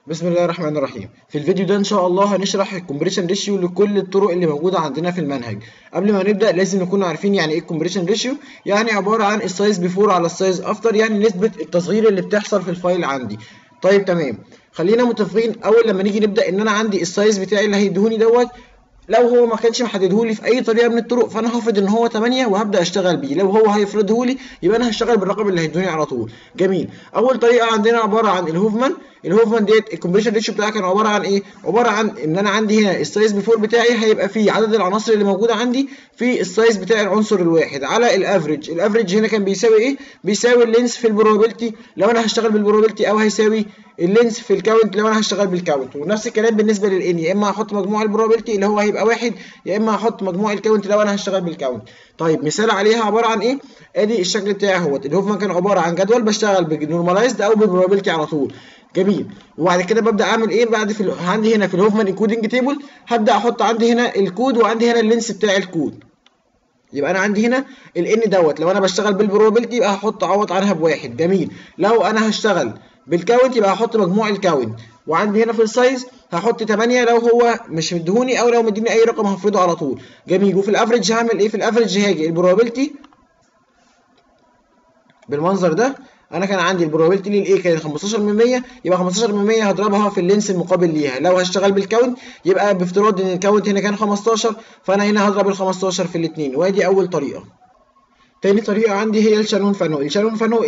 بسم الله الرحمن الرحيم. في الفيديو ده ان شاء الله هنشرح الكومبريشن ريشيو لكل الطرق اللي موجوده عندنا في المنهج. قبل ما نبدا لازم نكون عارفين يعني ايه الكومبريشن ريشيو. يعني عباره عن السايز بيفور على السايز افتر، يعني نسبه التصغير اللي بتحصل في الفايل عندي. طيب تمام، خلينا متفقين اول لما نيجي نبدا ان انا عندي السايز بتاعي اللي هيديهوني دوت. لو هو ما كانش محددهولي في اي طريقه من الطرق فانا هفرض ان هو 8 وهبدا اشتغل بيه. لو هو هيفرضهولي يبقى انا هشتغل بالرقم اللي هيدوني على طول. جميل. اول طريقه عندنا عباره عن الهوفمان ديت. الكومبريشن ريشيو بتاعها كان عباره عن ايه؟ عباره عن ان انا عندي هنا السايز بيفور بتاعي هيبقى فيه عدد العناصر اللي موجوده عندي في السايز بتاع العنصر الواحد على الافريج. الافريج هنا كان بيساوي ايه؟ بيساوي اللينس في البروبابيلتي لو انا هشتغل بالبروبابيلتي، او هيساوي اللينس في الكاونت لو انا هشتغل بالكاونت. ونفس الكلام بالنسبه للان، يا اما هحط مجموع البروبابيلتي اللي هو هيبقى واحد، يا اما هحط مجموع الكاونت لو انا هشتغل بالكاونت. طيب مثال عليها عباره عن ايه؟ ادي الشكل بتاعي اهوت. الهوفمان كان عباره عن جدول بشتغل بنورماليزد او بالبروبابيلتي على طول. جميل. وبعد كده ببدا اعمل ايه؟ عندي هنا في الهوفمان انكودنج تيبل هبدا احط عندي هنا الكود وعندي هنا اللينس بتاع الكود. يبقى انا عندي هنا الان دوت لو انا بشتغل بالبروبابيلتي يبقى هحط اعوض عنها بواحد. جميل. لو انا هشتغل بالكاونت يبقى هحط مجموع الكاونت. وعندي هنا في السايز هحط 8 لو هو مش مديهوني، او لو مديني اي رقم هفرضه على طول. جميل. وفي الافريج هعمل ايه؟ في الافريج هاجي البروبابيلتي بالمنظر ده. انا كان عندي البروبابيلتي للايه كانت 15%، يبقى 15% هضربها في اللينس المقابل ليها. لو هشتغل بالكاونت يبقى بافتراض ان الكاونت هنا كان 15، فانا هنا هضرب ال 15 في الاثنين. وادي اول طريقه. تاني طريقة عندي هي الشانون فانو. الشانون فانو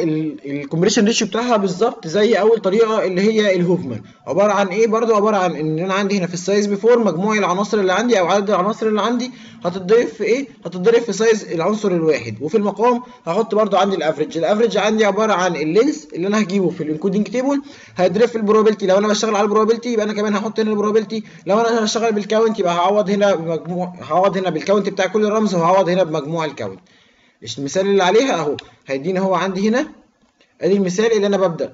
الكومبريشن ريشيو بتاعها بالظبط زي أول طريقة اللي هي الهوفمان. عبارة عن إيه؟ برضو عبارة عن إن أنا عندي هنا في السايز بيفور مجموع العناصر اللي عندي أو عدد العناصر اللي عندي هتتضرب في إيه؟ هتتضرب في سايز العنصر الواحد. وفي المقام هحط برضو عندي الأفريج. الأفريج عندي عبارة عن اللينس اللي أنا هجيبه في الانكودنج تيبل هيتضرب في البروبابيلتي. لو أنا بشتغل على البروبابيلتي يبقى أنا كمان هحط هنا البروبابيلتي. لو أنا هشتغل بالكاونت يبقى هعوض هنا بالكاونت بتاع كل رمز، وهعوض هنا بمجموع الكاونت. المثال اللي عليها اهو هيديني هو عندي هنا. ادي المثال اللي انا ببدا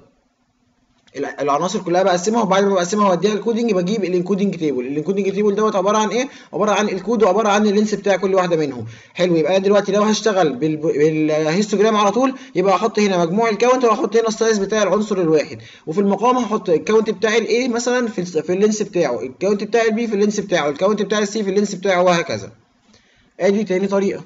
العناصر كلها بقسمها، وبعد ما بقسمها واديها الكودنج بجيب الانكودنج تيبل. الانكودنج تيبل دوت عباره عن ايه؟ عباره عن الكود وعباره عن اللينس بتاع كل واحده منهم. حلو. يبقى انا دلوقتي لو هشتغل بالهيستوجرام على طول يبقى هحط هنا مجموع الكاونت وهحط هنا السايز بتاع العنصر الواحد. وفي المقام هحط الكاونت بتاع الايه مثلا في اللينس بتاعه، الكاونت بتاع البي في اللينس بتاعه، الكاونت بتاع السي في اللينس بتاعه، وهكذا. ادي تاني طريقه.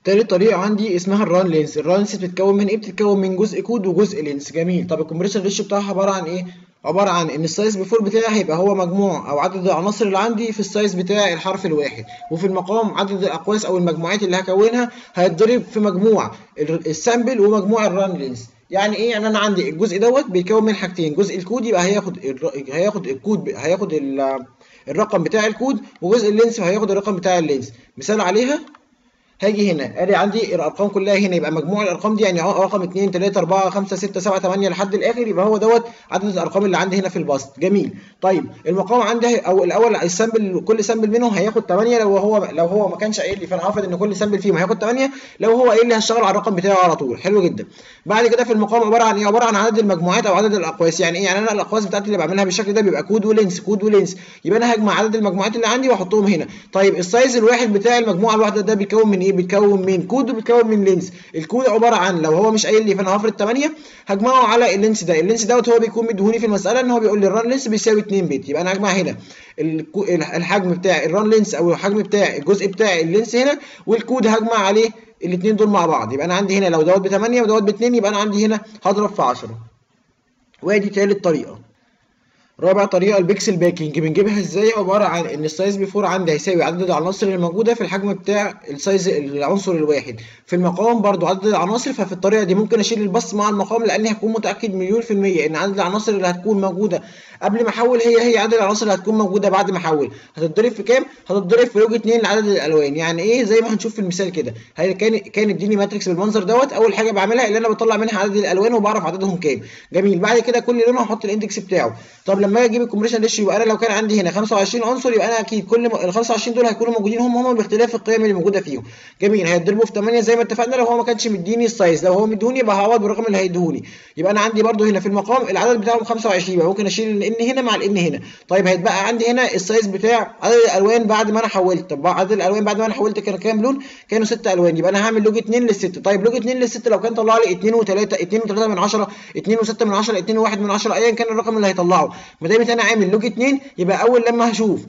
تالت طريقة عندي اسمها الران لينس. الران لينس بتتكون من ايه؟ بتتكون من جزء كود وجزء لينس. جميل. طب الكومبريشن ريشيو بتاعها عبارة عن ايه؟ عبارة عن ان السايز بيفور بتاعي هيبقى هو مجموع او عدد العناصر اللي عندي في السايز بتاع الحرف الواحد، وفي المقام عدد الاقواس او المجموعات اللي هكونها هيتضرب في مجموع السامبل ومجموع الران لينس. يعني ايه؟ يعني انا عندي الجزء دوت بيتكون من حاجتين. جزء الكود يبقى هياخد الكود، هياخد الرقم بتاع الكود، وجزء اللينس هياخد الرقم بتاع اللينس. مثال عليها هاجي هنا ادي عندي الارقام كلها هنا، يبقى مجموع الارقام دي يعني رقم 2 3 4 5 6 7 8 لحد الاخر، يبقى هو دوت عدد الارقام اللي عندي هنا في البسط. جميل. طيب المقام عندي او الاول السامبل، كل سامبل منهم هياخد 8. لو هو ما كانش قايل لي فانا هفرض ان كل سامبل فيهم هياخد 8. لو هو قايل لي هشتغل على الرقم بتاعه على طول. حلو جدا. بعد كده في المقام عباره عن ايه؟ عباره عن عدد المجموعات او عدد الاقواس. يعني ايه؟ يعني انا الاقواس بتاعتي اللي بعملها بالشكل ده بيبقى كود ولينس كود ولينس، يبقى انا هجمع عدد المجموعات اللي عندي واحطهم هنا. طيب السايز الواحد بتاع المجموعه الواحده ده بيتكون من ايه؟ بيتكون من كود وبيتكون من لينس. الكود عباره عن لو هو مش قايل لي فانا هفرض 8 هجمعه على اللينس ده. اللينس دوت هو بيكون مديهوني في المساله ان هو بيقول لي الران لينس بيساوي 2 بت. يبقى انا هجمع هنا الحجم بتاع الران لينس او الحجم بتاع الجزء بتاع اللينس هنا، والكود هجمع عليه الاثنين دول مع بعض. يبقى انا عندي هنا لو دوت ب 8 ودوت ب 2 يبقى انا عندي هنا هضرب في 10. وادي ثالث طريقه. رابع طريقة البيكسل باكينج. بنجيبها ازاي؟ عبارة عن ان السايز بيفور عندي هيساوي عدد العناصر اللي موجودة في الحجم بتاع السايز العنصر الواحد. في المقام برضو عدد العناصر. ففي الطريقة دي ممكن اشيل البسط مع المقام لاني هكون متأكد مليون في المية ان عدد العناصر اللي هتكون موجودة قبل ما احول هي عدد العناصر اللي هتكون موجودة بعد ما احول. هتتضرب في كام؟ هتتضرب في لوج 2 لعدد الالوان. يعني ايه؟ زي ما هنشوف في المثال كده. كان اديني ماتريكس بالمنظر دوت. اول حاجة بعملها اللي انا بطلع منها عدد الالوان وبعرف عددهم كام. جميل. بعد كده كل لون هحط الاندكس بتاعه. طب لما اجي اجيب الكومبريشن ريشيو يبقى انا لو كان عندي هنا 25 عنصر يبقى انا اكيد كل ال 25 دول هيكونوا موجودين هم باختلاف القيم اللي موجوده فيهم. جميل. هيتضربوا في 8 زي ما اتفقنا لو هو ما كانش مديني السايز، لو هو مديهوني يبقى هعوض بالرقم اللي هيديهوني. يبقى انا عندي برده هنا في المقام العدد بتاعهم 25، يبقى ممكن اشيل الان هنا مع الان هنا. طيب هيتبقى عندي هنا السايز بتاع عدد الالوان بعد ما انا حولت. طب عدد الالوان بعد ما انا حولت كان كام لون؟ كانوا 6 الوان. يبقى انا هعمل لوج 2 لل6. طيب لوج 2 لل6 لو كان طلع لي 2 و3 2 و3 من 10 2 و6 من 10 2 و1 من 10 ايا كان الرقم اللي هيطلعه، ما دام انا عامل لوج 2 يبقى اول لما هشوف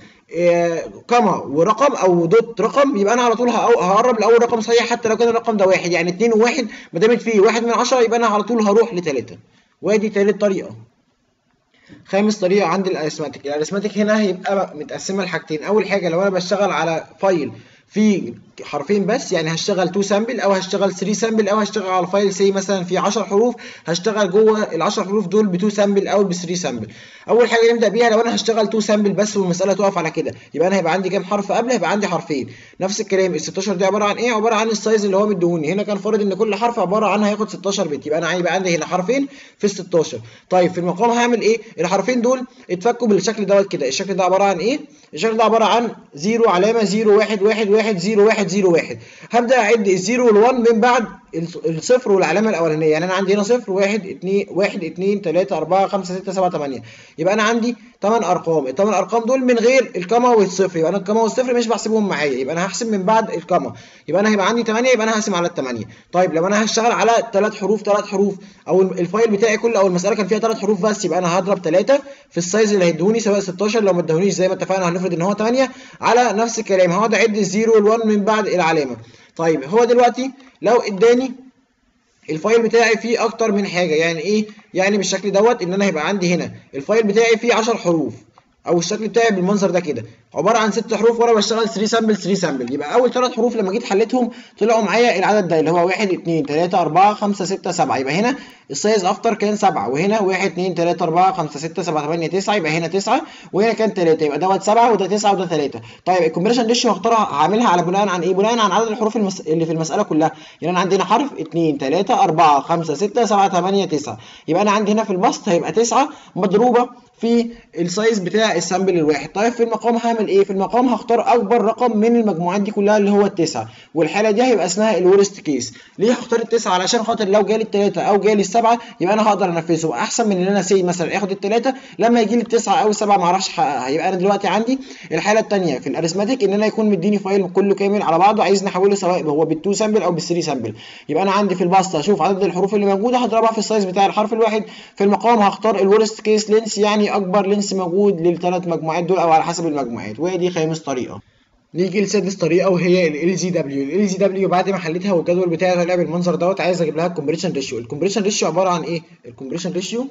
كما ورقم او دوت رقم يبقى انا على طول هقرب لاول رقم صحيح حتى لو كان الرقم ده 1. يعني 2 و1 ما دام فيه 1 من 10 يبقى انا على طول هروح ل3. وادي ثالث طريقه. خامس طريقه عندي الاريثماتيك. الاريثماتيك هنا هيبقى متقسمه لحاجتين. اول حاجه لو انا بشتغل على فايل في حرفين بس، يعني هشتغل 2 سامبل او هشتغل 3 سامبل او هشتغل على فايل سي مثلا في 10 حروف هشتغل جوه ال 10 حروف دول ب 2 سامبل او ب 3 سامبل. اول حاجه نبدا بيها لو انا هشتغل 2 سامبل بس والمساله تقف على كده، يبقى انا هيبقى عندي كام حرف قبل؟ هيبقى عندي حرفين. نفس الكلام ال 16 دي عباره عن ايه؟ عباره عن السايز اللي هو مديهوني. هنا كان فارض ان كل حرف عباره عن هياخد 16 بت، يبقى انا هيبقى عندي هنا حرفين في ال 16. طيب في المقام هعمل ايه؟ الحرفين دول اتفكوا بالشكل دوت كده. الشكل ده عباره عن ايه؟ الشكل ده عباره عن 0 علامه 0 1 1 1 0 1 0 1. هبدا اعد الزيرو وال1 من بعد الصفر والعلامه الاولانيه. يعني انا عندي هنا 0 1 2 1 2 3 4 5 6 7 8. يبقى انا عندي 8 ارقام. ال8 ارقام دول من غير الكما والصفر، يبقى انا الكما والصفر مش بحسبهم معايا، يبقى انا هحسب من بعد الكما. يبقى انا هيبقى عندي 8، يبقى انا هقسم على ال8. طيب لو انا هشتغل على 3 حروف او الفايل بتاعي كله او المساله كان فيها 3 حروف بس، يبقى انا هضرب 3 في السايز اللي هيدوني سواء 16 لو ما ادهونيش زي ما اتفقنا هنفرض ان هو 8 على نفس الكلام. هقعد اعد الزيرو وال1 من بعد العلامه. طيب هو دلوقتي لو اداني الفايل بتاعي فيه اكتر من حاجه، يعني ايه؟ يعني بالشكل دوت ان انا هيبقى عندي هنا الفايل بتاعي فيه 10 حروف او الشكل بتاعي بالمنظر ده كده عباره عن 6 حروف وانا بشتغل 3 سامبل 3 سامبل. يبقى اول 3 حروف لما جيت حليتهم طلعوا معايا العدد ده اللي هو 1 2 3 4 5 6 7. يبقى هنا السايز افتر كان 7، وهنا 1 2 3 4 5 6 7 8 9. يبقى هنا 9 وهنا كان 3، يبقى دوت 7 وده 9 وده 3. طيب الكومبريشن ريشيو هختارها هعملها على بناء عن ايه؟ بناء عن عدد الحروف اللي في المساله كلها. يعني انا عندي هنا حرف 2 3 4 5 6 7 8 9. يبقى انا عندي هنا في البسط هيبقى 9 مضروبه في السايز بتاع السامبل الواحد. طيب في المقام هعمل ايه؟ في المقام هختار اكبر رقم من المجموعات دي كلها اللي هو ال9، والحاله دي هيبقى اسمها الورست كيس. ليه هختار ال9؟ علشان خاطر لو جالي ال3 او جالي ال7 يبقى انا هقدر انفذه، احسن من ان انا مثلا اخد ال3 لما يجي لي ال9 او ال7 ما اعرفش احققها. يبقى انا دلوقتي عندي الحاله الثانيه في الاريثماتيك ان انا يكون مديني فايل كله كامل على بعضه عايز نحوله سواء هو بال2 سامبل او بال3 سامبل. يبقى انا عندي في البسط هشوف عدد الحروف اللي موجوده هضربها في السايز بتاع الحرف الواحد. في المقام هختار الورست كيس لينس، يعني اكبر لينس موجود للثلاث مجموعات دول او على حسب المجموعات. ودي خامس طريقه. نيجي لسادس طريقه وهي ال زي دبليو. بعد ما حليتها والجدول بتاعي طلع بالمنظر دوت عايز اجيب لها الكومبريشن ريشيو. الكومبريشن ريشيو عباره عن ايه؟ الكومبريشن ريشيو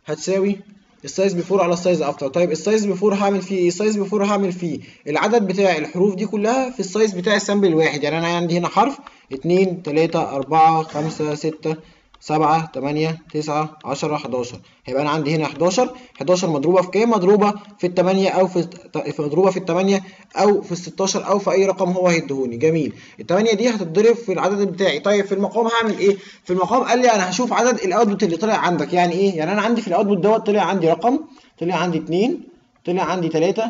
هتساوي السايز بيفور على السايز افتر. طيب السايز بيفور هعمل فيه ايه؟ السايز بيفور هعمل فيه العدد بتاع الحروف دي كلها في السايز بتاع السامبل الواحد. يعني انا عندي هنا حرف 2 3 4 5 6 7 8 9 10 11. هيبقى انا عندي هنا 11 مضروبه في كام؟ مضروبه في ال8 او مضروبه في ال8 او في ال16 او في اي رقم هو هيديهوني. جميل. ال8 دي هتتضرب في العدد بتاعي. طيب في المقام هعمل ايه؟ في المقام قال لي انا هشوف عدد الاوتبوت اللي طلع عندك. يعني ايه؟ يعني انا عندي في الاوتبوت دوت طلع عندي رقم، طلع عندي 2، طلع عندي 3،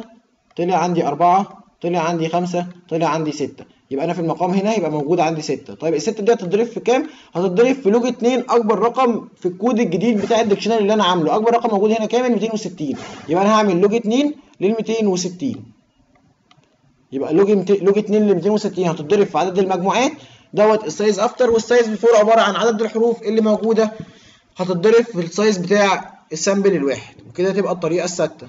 طلع عندي 4، طلع عندي 5، طلع عندي 6. يبقى انا في المقام هنا هيبقى موجود عندي 6. طيب ال6 دي هتتضرب في كام؟ هتتضرب في لوج 2 اكبر رقم في الكود الجديد بتاع الديكشنري اللي انا عامله. اكبر رقم موجود هنا كام؟ 260. يبقى انا هعمل لوج 2 لل 260. يبقى لوج 2 لل 260 هتتضرب في عدد المجموعات دوت السايز افتر، والسايز بيفور عباره عن عدد الحروف اللي موجوده هتتضرب في السايز بتاع السامبل الواحد. وكده تبقى الطريقه السادسه.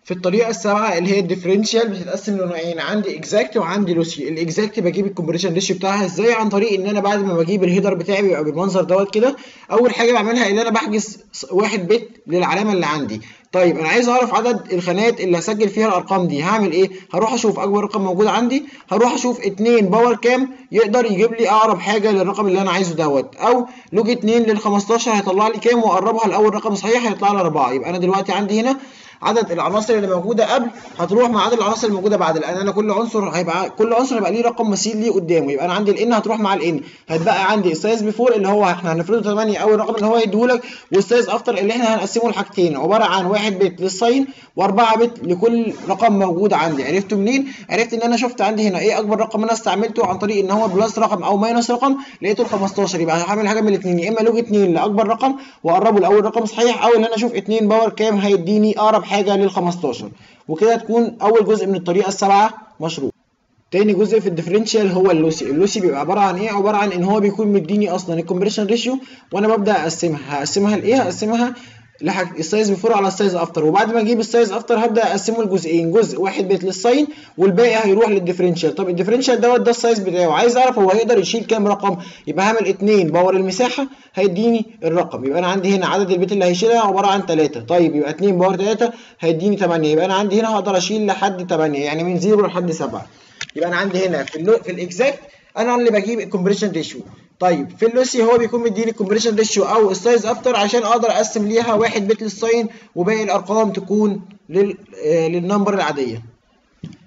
في الطريقه السابعه اللي هي الديفرنشال بتتقسم لنوعين، عندي اكزاكت وعندي لوسي. الاكزاكت بجيب الكومبريشن ريشيو بتاعها ازاي؟ عن طريق ان انا بعد ما بجيب الهيدر بتاعي بيبقى بالمنظر دوت كده. اول حاجه بعملها ان انا بحجز 1 بت للعلامه اللي عندي. طيب انا عايز اعرف عدد الخانات اللي هسجل فيها الارقام دي. هعمل ايه؟ هروح اشوف اكبر رقم موجود عندي، هروح اشوف 2 باور كام يقدر يجيب لي اقرب حاجه للرقم اللي انا عايزه دوت، او لوج 2 لل 15 هيطلع لي كام واقربها لاول رقم صحيح هيطلع لي 4. يبقى انا دلوقتي عندي هنا عدد العناصر اللي موجوده قبل هتروح مع عدد العناصر اللي موجوده بعد، لان انا كل عنصر هيبقى ليه رقم مثيل ليه قدامه. يبقى انا عندي الان هتروح مع الان، هتبقى عندي السايز بيفور اللي هو احنا هنفرضه 8 اول رقم اللي هو هيديهولك، والسايز افتر اللي احنا هنقسمه لحاجتين عباره عن 1 بت للساين و4 بت لكل رقم موجود عندي. عرفته منين؟ عرفت ان انا شفت عندي هنا ايه اكبر رقم انا استعملته عن طريق ان هو بلس رقم او ماينس رقم، لقيته ال 15. يبقى هعمل حاجه من الاثنين، يا اما لوج 2 لاكبر رقم واقربه لاول رقم صحيح، او ان انا اشوف 2 باور كام هيديني اقرب حاجه لل 15. وكده تكون اول جزء من الطريقه السبعه مشروع. تاني جزء في الديفرنشال هو اللوسي. اللوسي بيبقى عباره عن ايه؟ عباره عن ان هو بيكون مديني اصلا الكومبريشن ريشيو، وانا ببدا هقسمها لايه؟ هقسمها السايز بيفور على السايز افتر، وبعد ما اجيب السايز افتر هبدا اقسمه لجزئين، جزء واحد بيت للساين والباقي هيروح للديفرنشال. طب الديفرنشال ده السايز بتاعه، عايز اعرف هو هيقدر يشيل كام رقم، يبقى هعمل 2 باور المساحه هيديني الرقم. يبقى انا عندي هنا عدد البيت اللي هيشيلها عباره عن 3. طيب يبقى 2 باور 3 هيديني 8، يبقى انا عندي هنا هقدر اشيل لحد 8، يعني من 0 لحد 7. يبقى انا عندي هنا في الاكزاكت انا اللي بجيب الكومبريشن ريشيو. طيب في اللوسي هو بيكون مديني الكومبريشن ريشيو او السايز افتر عشان اقدر اقسم ليها 1 بت للساين وباقي الارقام تكون للنمبر العاديه.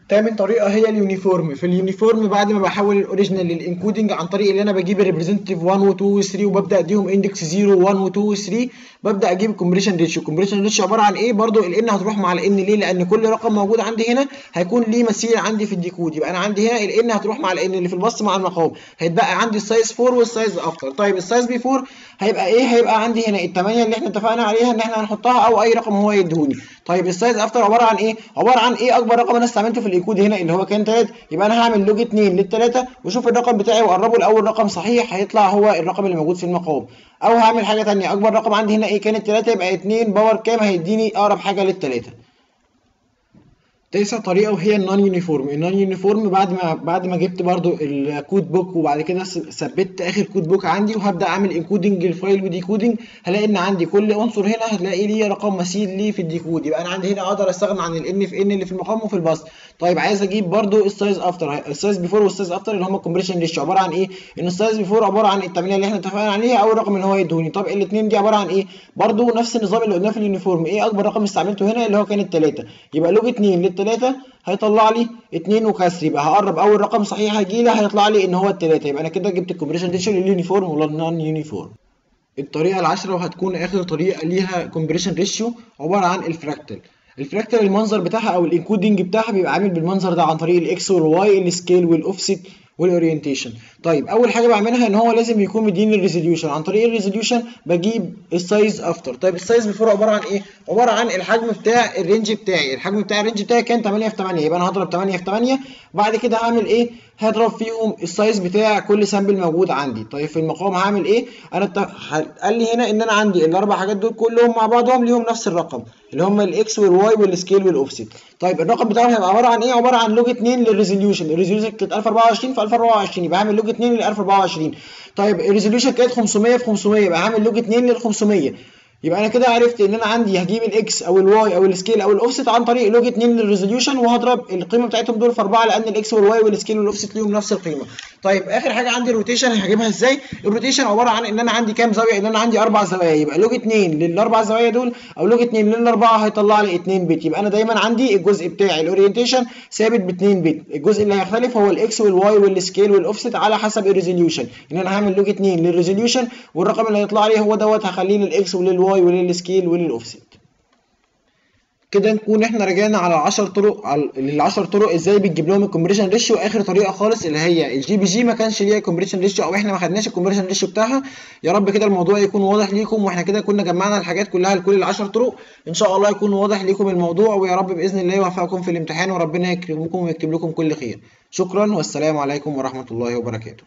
تامن طريقه هي اليونيفورم. في اليونيفورم بعد ما بحول الاوريجينال للانكودنج عن طريق اللي انا بجيب الريبريزنتيف 1 و 2 و 3 وببدا اديهم اندكس 0 و 1 و 2 و 3، ببدا اجيب الكومبريشن ريشيو. الكومبريشن ريشيو عباره عن ايه؟ برضو الان هتروح مع الان. ليه؟ لان كل رقم موجود عندي هنا هيكون ليه مثيل عندي في الديكود. يبقى انا عندي هنا الان هتروح مع الان اللي في البسط مع المقام، هيتبقى عندي السايز 4 والسايز افتر. طيب السايز بي 4 هيبقى ايه؟ هيبقى عندي هنا ال8 اللي احنا اتفقنا عليها ان احنا هنحطها او اي رقم هو يديهوني. طيب السايز افتر عباره عن ايه؟ عباره عن ايه اكبر رقم انا استعملته في الانكود هنا اللي هو كان 3. يبقى انا هعمل لوج 2 لل3 واشوف الرقم بتاعي واقربه لاول رقم صحيح هيطلع هو الرقم اللي موجود في المقام. او هعمل حاجه ثانيه، اكبر رقم عندي هنا ايه؟ كانت 3، يبقى 2 باور كام هيديني اقرب حاجه لل3. تالت طريقه وهي النون يونيفورم. النون يونيفورم بعد ما جبت برضو الكود بوك وبعد كده ثبت اخر كود بوك عندي وهبدا اعمل انكودنج للفايل وديكودنج، هلاقي ان عندي كل عنصر هنا هتلاقي ليه رقم مثيل ليه في الديكود. يبقى انا عندي هنا اقدر استغنى عن الان في ان اللي في المقام وفي البسط. طيب عايز اجيب برضو السايز افتر، السايز بيفور والسايز افتر اللي هم الكومبريشن ريشيو عباره عن ايه؟ ان السايز بيفور عباره عن ال8 اللي احنا اتفقنا عليها او الرقم اللي هو يدوني. طب الاثنين دي عباره عن ايه؟ برضو نفس النظام اللي قلناه في اليونيفورم. ايه اكبر رقم استعملته هنا اللي هو كان ال3، يبقى لوج 2 لل3 هيطلع لي 2 وكسر، يبقى هقرب اول رقم صحيح هيجي لي هيطلع لي ان هو ال3. يبقى انا كده جبت الكومبريشن ريشيو لليونيفورم ولا النون يونيفورم. الطريقه العاشره وهتكون اخر طريقه ليها كومبريشن ريشيو عباره عن الفراكتال. الفراكتال المنظر بتاعها او الانكودنج بتاعها بيبقى عامل بالمنظر ده عن طريق الاكس والواي، السكيل والاوفست والاورينتيشن. طيب اول حاجه بعملها ان هو لازم يكون مديني الريزوليوشن. عن طريق الريزوليوشن بجيب السايز افتر. طيب السايز بيفور عباره عن ايه؟ عباره عن الحجم بتاع الرينج بتاعي. الحجم بتاع الرينج بتاعي كان 8 في 8، يبقى انا هضرب 8 في 8. بعد كده هعمل ايه؟ هضرب فيهم السايز بتاع كل سامبل موجود عندي. طيب في المقام هعمل ايه؟ قال لي هنا ان انا عندي الاربع حاجات دول كلهم مع بعضهم ليهم نفس الرقم اللي هم الاكس والواي والسكيل والاوفست. طيب الرقم بتاعهم هيبقى عباره عن ايه؟ عباره عن لوج 2 للريزوليوشن. الريزوليوشن كانت 1024 في 1024، يبقى هعمل لوج 2 لل 1024. طيب الريزوليوشن كانت 500 في 500، يبقى هعمل لوج 2 لل 500. يبقى انا كده عرفت ان انا عندي هجيب الاكس او الواي او السكيل او الاوفست عن طريق لوج 2 للريزوليوشن وهضرب القيمه بتاعتهم دول في 4 لان الاكس والواي والسكيل والاوفست ليهم نفس القيمه. طيب اخر حاجه عندي الروتيشن. هجيبها ازاي؟ الروتيشن عباره عن ان انا عندي كام زاويه؟ ان انا عندي 4 زوايا، يبقى لوج 2 للاربع زوايا دول او لوج 2 للاربعه هيطلع لي 2 بت. يبقى انا دايما عندي الجزء بتاعي الاورينتيشن ثابت ب 2 بت. الجزء اللي هيختلف هو الاكس والواي والسكيل والاوفست على حسب الريزوليوشن. ان انا هعمل لوج 2 للريزوليوشن والرقم اللي هيطلع لي هو دوت هخليه للاكس وللواي وللسكيل وللاوفست. كده نكون احنا رجعنا على 10 طرق، ال10 طرق ازاي بتجيب لهم الكومبريشن ريشيو. اخر طريقه خالص اللي هي الجي بي جي ما كانش ليها كومبريشن ريشيو او احنا ما خدناش الكومبريشن ريشيو بتاعها. يا رب كده الموضوع يكون واضح ليكم، واحنا كده كنا جمعنا الحاجات كلها لكل ال10 طرق. ان شاء الله يكون واضح ليكم الموضوع، ويا رب باذن الله يوفقكم في الامتحان وربنا يكرمكم ويكتب لكم كل خير. شكرا والسلام عليكم ورحمه الله وبركاته.